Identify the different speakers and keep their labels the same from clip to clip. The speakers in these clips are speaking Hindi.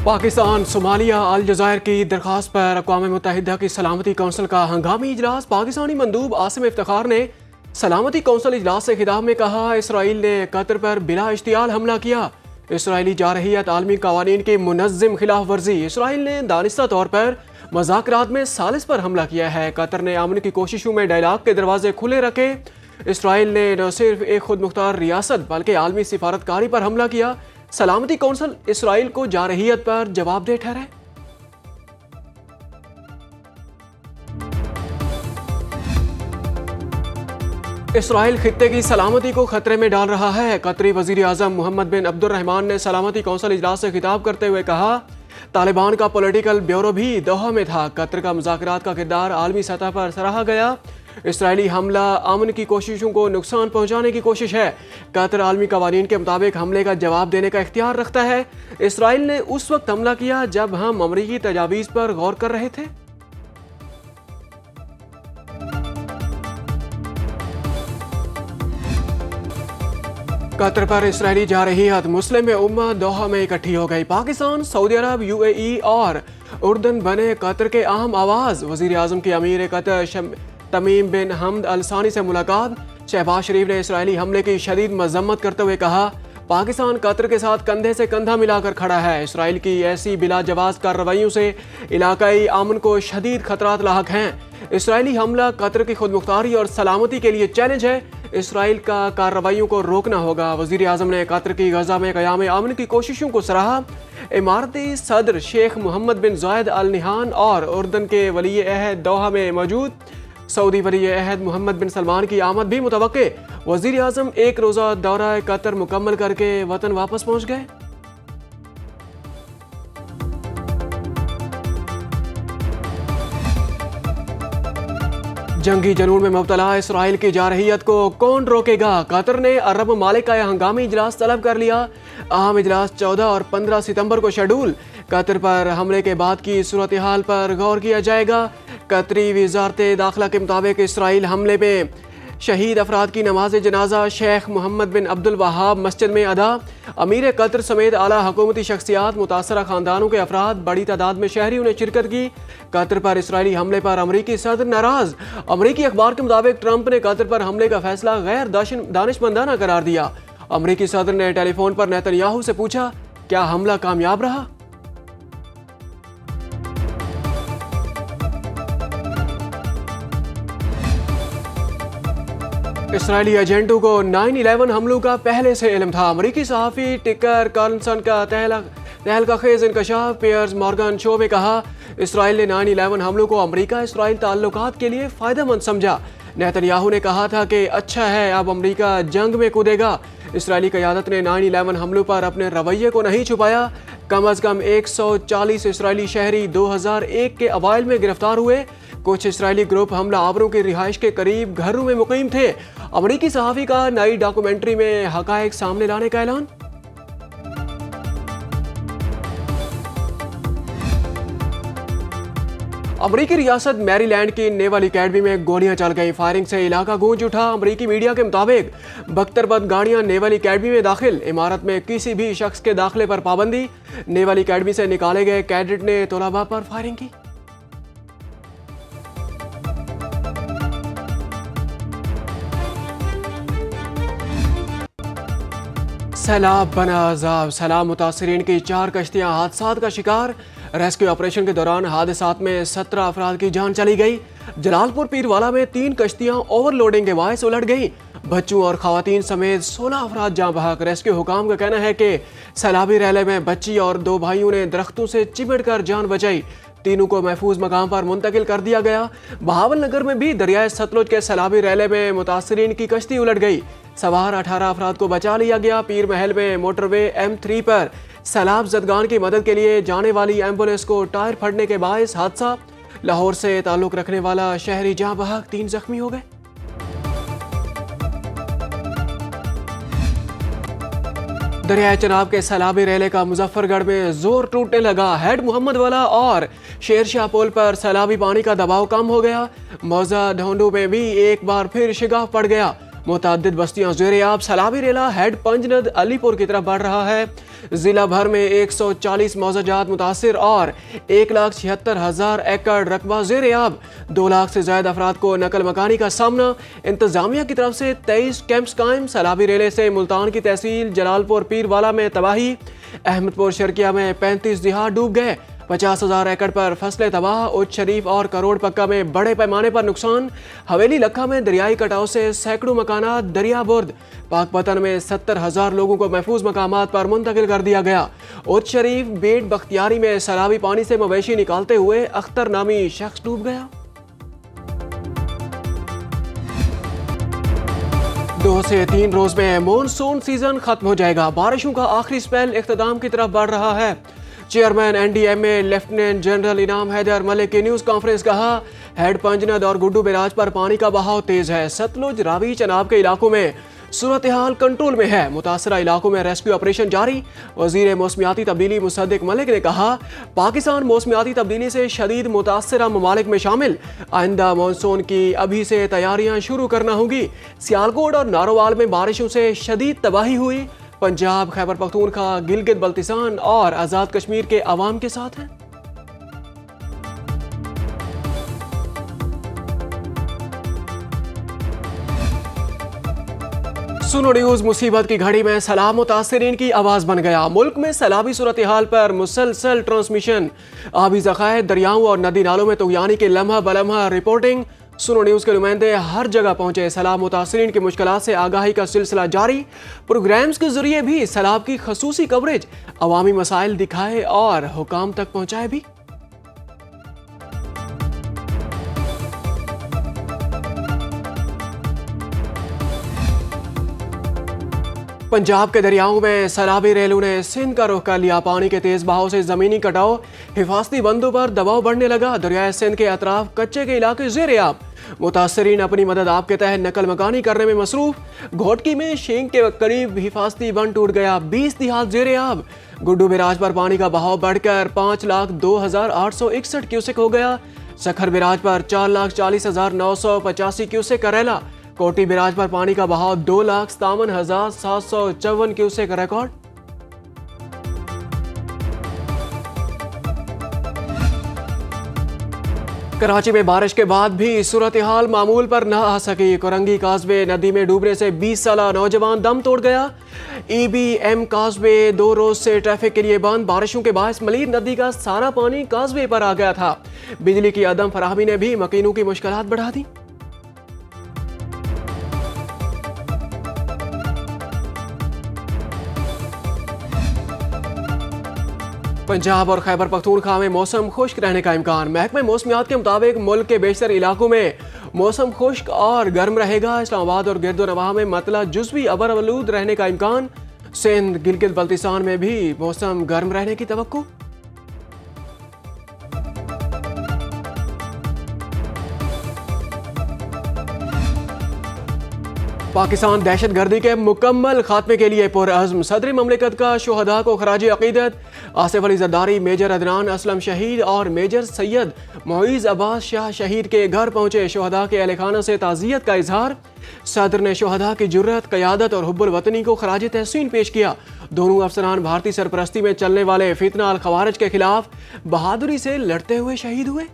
Speaker 1: पाकिस्तान, सोमालिया, अलजायर की दरख्वास्त पर अक़वाम मुत्तहिदा की सलामती कौंसिल का हंगामी इजलास। पाकिस्तानी मंदूब आसिम इफ्तिखार ने सलामती कौंसिल इजलास से खिताब में कहा, इसराइल ने कतर पर बिला इश्तियाल हमला किया। इसराइली जारहियत आलमी कवानीन की मुनज़्ज़म खिलाफ वर्जी। इसराइल ने दानिस्ता तौर पर मज़ाकरात में सालिस पर हमला किया है। कतर ने अमन की कोशिशों में डायलाग के दरवाजे खुले रखे। इसराइल ने न सिर्फ एक खुद मुख्तार रियासत बल्कि आलमी सिफारतकारी पर हमला किया। सलामती कौंसिल इसराइल को जारहियत पर जवाबदेह ठहराए। इसराइल खित्ते की सलामती को खतरे में डाल रहा है। कतरी वजीर आजम मोहम्मद बिन अब्दुर्रहमान ने सलामती कौंसिल इजलास से खिताब करते हुए कहा, तालिबान का पॉलिटिकल ब्यूरो भी दोहा में था। कतर का मुज़ाकरात का किरदार आलमी सतह पर सराहा गया। इसराइली हमला अमन की कोशिशों को नुकसान पहुंचाने की कोशिश है। कतर आलमी कवानीन के मुताबिक हमले का जवाब देने का इख्तियार रखता है। इसराइल ने उस वक्त हमला किया जब हम अमरीकी तजावीज़ पर गौर कर रहे थे। कतर पर इसराइली जारहियत मुस्लिम उम्मा दोहा में इकट्ठी हो गई। पाकिस्तान, सऊदी अरब, UAE और उर्दन बने कतर के अहम आवाज़। वज़ीर आज़म की अमीर कतर तमीम बिन हमद अल सानी से मुलाकात। शहबाज शरीफ ने इसराइली हमले की शदीद मजम्मत करते हुए कहा, पाकिस्तान कतर के साथ कंधे से कंधा मिलाकर खड़ा है। इसराइल की ऐसी बिला जवाज़ कार्रवाइयों से इलाकाई अमन को शदीद खतरात लाहक हैं। इसराइली हमला कतर की खुद मुख्तारी और सलामती के लिए चैलेंज है। इसराइल का कार्रवाइयों को रोकना होगा। वज़ीर आज़म ने कतर की गजा में क़याम अमन की कोशिशों को सराहा। इमारती सदर शेख मोहम्मद बिन ज़ायद अल नहान और उर्दन के वली अहद दोहा में मौजूद। सऊदी वली अहद मोहम्मद बिन सलमान की आमद भी मुतवक्के। वज़ीर आज़म एक रोज़ा दौरा कतर मुकम्मल करके वतन वापस पहुँच गए। जंगी जनून में मुब्तला इसराइल की जारहियत को कौन रोकेगा? कतर ने अरब ममालिक का हंगामी इजलास तलब कर लिया। अहम इजलास 14 और 15 सितंबर को शेड्यूल। कतर पर हमले के बाद की सूरत हाल पर गौर किया जाएगा। कतरी वज़ारत दाखिला के मुताबिक इसराइल हमले में शहीद अफराद की नमाज जनाजा शेख मोहम्मद बिन अब्दुल वहाब मस्जिद में अदा। अमीर कतर समेत आला हुकूमती शख्सियात, मुतासरा खानदानों के अफराद, बड़ी तादाद में शहरियों ने शिरकत की। कतर पर इसराइली हमले पर अमरीकी सदर नाराज। अमरीकी अखबार के मुताबिक ट्रंप ने कतर पर हमले का फैसला गैर दानिशमंदाना करार दिया। अमरीकी सदर ने टेलीफोन पर नेतन्याहू से पूछा, क्या हमला कामयाब रहा? इसराइली एजेंटों को 9/11 हमलों का पहले से इल्म था। अमरीकी सहाफ़ी टिकर कार्लसन का तहलका-खेज़ इंकशाफ पियर्स मॉर्गन शो में कहा, इसराइल ने 9/11 हमलों को अमरीका इसराइल ताल्लुकात के लिए फ़ायदेमंद समझा। नेतन्याहू ने कहा था कि अच्छा है, अब अमरीका जंग में कूदेगा। इसराइली क़यादत ने 9/11 हमलों पर अपने रवैये को नहीं छुपाया। कम अज़ कम 140 इसराइली शहरी 2001 के अवाइल में गिरफ्तार हुए। कुछ इसराइली ग्रुप हमला आवरों की रिहाइश के करीब घरों में मुकीम थे। अमरीकी सहाफ़ी का नई डॉक्यूमेंट्री में हक़ाइक़ सामने लाने का ऐलान। अमरीकी रियासत मैरीलैंड की नेवल एकेडमी में गोलियां चल गई। फायरिंग से इलाका गूंज उठा। अमरीकी मीडिया के मुताबिक बख्तरबंद गाड़ियां नेवल एकेडमी में दाखिल। इमारत में किसी भी शख्स के दाखिले पर पाबंदी। नेवल एकेडमी से निकाले गए कैडेट ने तलबा पर फायरिंग की। सैलाब बना अजाब। सैलाब मुतासरीन की 4 कश्तियां हादसात का शिकार। रेस्क्यू ऑपरेशन के दौरान हादसात में 17 अफराद की जान चली गई। जलालपुर पीरवाला में 3 कश्तियां ओवरलोडिंग के बायस उलट गई। बच्चों और खवातीन समेत 16 अफराद जाँ बहक। रेस्क्यू हुकाम का कहना है कि सैलाबी रैले में बच्ची और 2 भाइयों ने दरख्तों से चिमट कर जान बचाई। तीनों को महफूज मकाम पर मुंतकिल कर दिया गया। बहावल नगर में भी दरियाए सतलुज के सैलाबी रैले में मुतासरीन की कश्ती उलट गई। सवार 18 अफराद को बचा लिया गया। पीर महल में मोटरवे M3 पर सैलाब ज़दगान की मदद के लिए जाने वाली एम्बुलेंस को टायर फटने के बायस हादसा। लाहौर से ताल्लुक रखने वाला शहरी जाँ बहक, 3 जख्मी हो गए। दरियाए चनाब के सैलाबी रैले का मुजफ्फरगढ़ में जोर टूटने लगा। हेड मोहम्मद वाला और शेरशाह पुल पर सैलाबी पानी का दबाव कम हो गया। मौजा ढोंडू में भी एक बार फिर शिगाफ पड़ गया। मुतअद्दिद बस्तियां ज़ेर-ए-आब। सैलाबी रेला हेड पंजनद अलीपुर की तरफ बढ़ रहा है। जिला भर में 140 मौजाजात मुतासिर और 1,76,000 एकड़ रकबा ज़ेर-ए-आब। 2 लाख से ज्यादा अफराद को नकल मकानी का सामना। इंतजामिया की तरफ से 23 कैंप्स कायम। सैलाबी रेले से मुल्तान की तहसील जलालपुर पीरवाला में तबाही। अहमदपुर शर्किया में 35 दिहात डूब गए। 50,000 एकड़ पर फसलें तबाह। उच्च शरीफ और करोड़ पक्का में बड़े पैमाने पर नुकसान। हवेली लखा में दरियाई कटाव से सैकड़ों मकानात दरिया बुर्द। पाकपतन में 70,000 लोगों को महफूज मकामात पर मुंतकिल कर दिया गया। उच्च शरीफ बेट बख्तियारी में सैलाबी पानी से मवेशी निकालते हुए अख्तर नामी शख्स डूब गया। 2 से 3 रोज में मॉनसून सीजन खत्म हो जाएगा। बारिशों का आखिरी स्पेल इख्तिताम की तरफ बढ़ रहा है। चेयरमैन एनडीएमए लेफ्टिनेंट जनरल इनाम हैदर मलिक की न्यूज कॉन्फ्रेंस कहा, हेड पंजनद और गुड्डू बैराज पर पानी का बहाव तेज है। सतलुज रावी चनाब के इलाकों में सूरत हाल कंट्रोल में है। मुतासरा इलाकों में रेस्क्यू ऑपरेशन जारी। वजीर मौसमियाती तब्दीली मुसद्दिक मलिक ने कहा, पाकिस्तान मौसमियाती तब्दीली से शदीद मुतासरा ममालिक में शामिल। आइंदा मानसून की अभी से तैयारियां शुरू करना होगी। सियालकोट और नारोवाल में बारिशों से शदीद तबाही हुई। पंजाब, खैबर पख्तूनख्वा, गिलगित बल्तिस्तान और आज़ाद कश्मीर के अवाम के साथ हैं। सुनो न्यूज मुसीबत की घड़ी में सैलाब मुतासरीन की आवाज बन गया। मुल्क में सैलाबी सूरत हाल पर मुसलसल ट्रांसमिशन। आबी ज़खायर, दरियाओं और नदी नालों में तुग़यानी की लम्हा बलम्हा रिपोर्टिंग। सुनो न्यूज़ के नुमाइंदे हर जगह पहुंचे। सैलाब मुतासरीन की मुश्किलात से आगाही का सिलसिला जारी। प्रोग्राम्स के जरिए भी सैलाब की खसूसी कवरेज। अवामी मसाइल दिखाए और हुकाम तक पहुंचाए भी। पंजाब के दरियाओं में सैलाबी रेलों ने सिंध का रुख कर लिया। पानी के तेज बहाव से जमीनी कटाव, हिफाजती बंदों पर दबाव बढ़ने लगा। दरियाए सिंध के अतराफ कच्चे के इलाके ज़ेर-ए-आब। मुतासरीन अपनी मदद आप के तहत नकल मकानी करने में मसरूफ। घोटकी में शेंग के करीब हिफाजती बंद टूट गया। 20 दिहात ज़ेर-ए-आब। गुड्डू बैराज पर पानी का बहाव बढ़कर 5,02,861 क्यूसेक हो गया। सखर बैराज पर 4,40,985 क्यूसेक करेला। कोटी बैराज पर पानी का बहाव 2,57,754 क्यूसेक रिकॉर्ड। कराची में बारिश के बाद भी सूरत हाल मामूल पर न आ सकी। कोरंगी काजबे नदी में डूबने से 20 साला नौजवान दम तोड़ गया। EBM काजबे 2 रोज से ट्रैफिक के लिए बंद। बारिशों के बायस मलीर नदी का सारा पानी काजबे पर आ गया था। बिजली की अदम फराहमी ने भी मकीनों की मुश्किलात बढ़ा दी। पंजाब और खैबर पख्तूनख्वा में मौसम खुश्क रहने का इम्कान। महकमे मौसमियात के मुताबिक मुल्क के बेशतर इलाकों में मौसम खुश्क और गर्म रहेगा। इस्लामाबाद और गिरदोनवाह में मतला जुज़वी अबर आलूद रहने का इम्कान। सिंध, गिलगित बल्तिस्तान में भी मौसम गर्म रहने की तवक्को। पाकिस्तान दहशत गर्दी के मुकम्मल खात्मे के लिए पुरअज़्म। सदर ममलिकत का शुहदा को खराज अकीदत। आसिफ अली जरदारी, मेजर अदनान असलम शहीद और मेजर सैयद मोइज़ अब्बास शाह शहीद के घर पहुंचे। शुहदा के अहल खाना से ताज़ियत का इजहार। सदर ने शुहदा की जुर्रत, क़यादत और हुब्बुल वतनी को खराज तहसीन पेश किया। दोनों अफसरान भारतीय सरपरस्ती में चलने वाले फितना अल खवारिज के खिलाफ बहादुरी से लड़ते हुए शहीद हुए।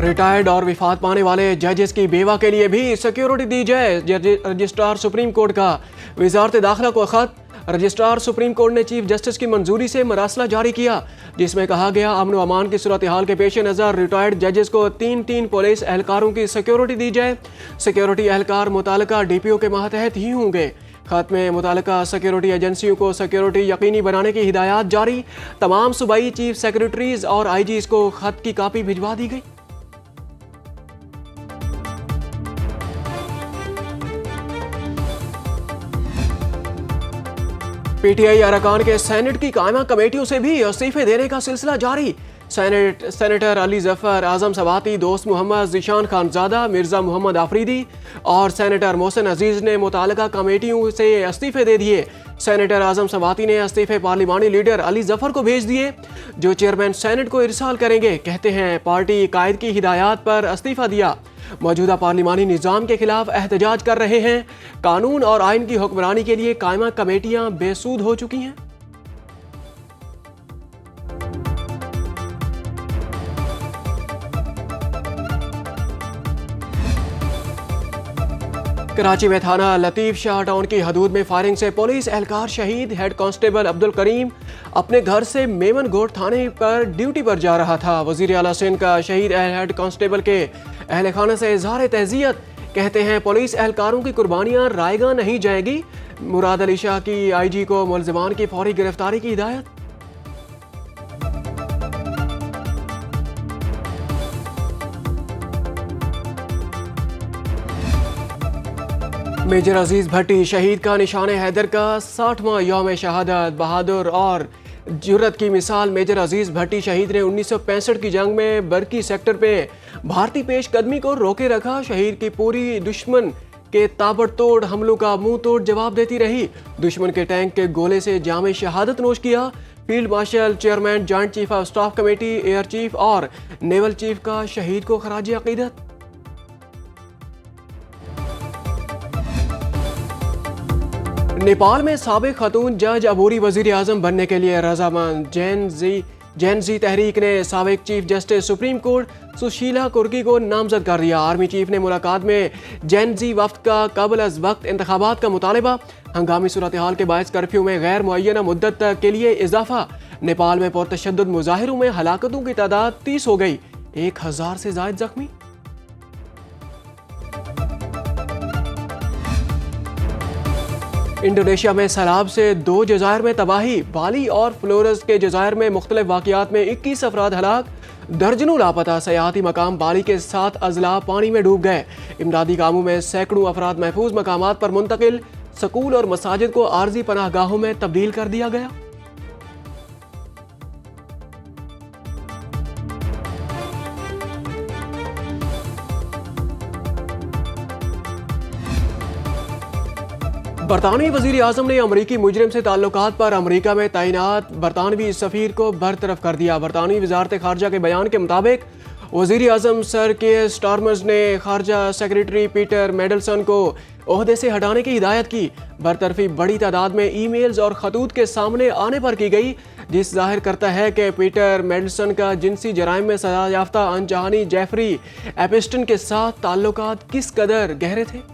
Speaker 1: रिटायर्ड और विफात पाने वाले जजेस की बेवा के लिए भी सिक्योरिटी दी जाए। रजिस्ट्रार सुप्रीम कोर्ट का वजारत दाखिला को खत। रजिस्ट्रार सुप्रीम कोर्ट ने चीफ जस्टिस की मंजूरी से मरासला जारी किया, जिसमें कहा गया अमन व अमान की सूरत हाल के पेश नज़र रिटायर्ड जजेस को 3 पुलिस एहलकारों की सिक्योरिटी दी जाए। सिक्योरिटी एहलकार मुतालिका DPO के मातहत ही होंगे। खत में मुतालिका सिक्योरिटी एजेंसियों को सिक्योरिटी यकीनी बनाने की हिदायत जारी। तमाम सूबाई चीफ सेक्रेटरीज और IGs को खत की कापी भिजवा दी गई। PTI अरकान के सेनेट की कायमा कमेटियों से भी इस्तीफे देने का सिलसिला जारी। सेनेटर अली जफर, आजम सवाती, दोस्त मोहम्मद ज़ीशान खानज़ादा, मिर्ज़ा मोहम्मद आफरीदी और सेनेटर मोहसिन अजीज़ ने मुतालिका कमेटियों से इस्तीफे दे दिए। सेनेटर आजम समाती ने इस्तीफे पार्लिमानी लीडर अली जफर को भेज दिए, जो चेयरमैन सेनेट को इरसाल करेंगे। कहते हैं पार्टी कायद की हिदायत पर इस्तीफा दिया। मौजूदा पार्लिमानी निज़ाम के खिलाफ एहतजाज कर रहे हैं। कानून और आइन की हुक्मरानी के लिए कायमा कमेटियां बेसूद हो चुकी हैं। कराची में थाना लतीफ शाह टाउन की हदूद में फायरिंग से पुलिस एहलकार शहीद। हेड कांस्टेबल अब्दुल करीम अपने घर से मेमन गोट थाने पर ड्यूटी पर जा रहा था। वजीर आला सिंध का शहीद हेड कांस्टेबल के अहल खाना से इजहार तहजियत। कहते हैं पुलिस एहलकारों की कुर्बानियां रायगा नहीं जाएगी। मुराद अली शाह की IG को मुलजिमान की फौरी गिरफ्तारी की हिदायत। मेजर अजीज भट्टी शहीद का निशान हैदर का 60वां यौम शहादत। बहादुर और जुर्रत की मिसाल मेजर अजीज भट्टी शहीद ने 1965 की जंग में बरकी सेक्टर पे भारतीय पेशकदमी को रोके रखा। शहीद की पूरी दुश्मन के ताबड़तोड़ हमलों का मुंह तोड़ जवाब देती रही। दुश्मन के टैंक के गोले से जामे शहादत नोश किया। Field marshal, chairman, joint chief of staff committee, air chief और नेवल चीफ का शहीद को खराज अकीदत। नेपाल में साबिक खातून जज अबूरी वजीर आजम बनने के लिए रजामंद। जैन जी तहरीक ने साबिक chief justice supreme court Sushila कुर्की को नामजद कर दिया। आर्मी चीफ ने मुलाकात में जैन जी वफ्द का कबल अज वक्त इंतखाबात का मुतालबा। हंगामी सूरत हाल के बायस कर्फ्यू में गैर मुअय्यना मुद्दत के लिए इजाफा। नेपाल में पुरतशद्दुद मुजाहिरों में हलाकतों की तादाद 30 हो गई। 1000 से जायद जख्मी। इंडोनेशिया में सैलाब से 2 जज़ायर में तबाही। बाली और फ्लोरेस के जज़ायर में मुख्तलिफ वाक़यात में 21 अफराद हलाक। दर्जनों लापता। सयाहती मकाम बाली के 7 अजला पानी में डूब गए। इमदादी कामों में सैकड़ों अफराद महफूज मकामात पर मुंतकिल। स्कूल और मसाजिद को आर्जी पनाहगाहों में तब्दील कर दिया गया। बरतानवी वजीर आजम ने अमरीकी मुजरिम से ताल्लुकात पर अमरीका में तैनात बरतानवी सफीर को बरतरफ कर दिया। बरतानवी वजारत खारजा के बयान के मुताबिक वजीर आजम सर केयर स्टारमर्स ने खारजा सेक्रेटरी पीटर मेडलसन को ओहदे से हटाने की हिदायत की। बरतरफी बड़ी तादाद में ईमेल्स और खतूत के सामने आने पर की गई, जिस जाहिर करता है कि पीटर मेडलसन का जिनसी जराइम में सजा याफ्ता अनचाहनी जेफरी एपिस्टन के साथ ताल्लुकात किस कदर गहरे थे।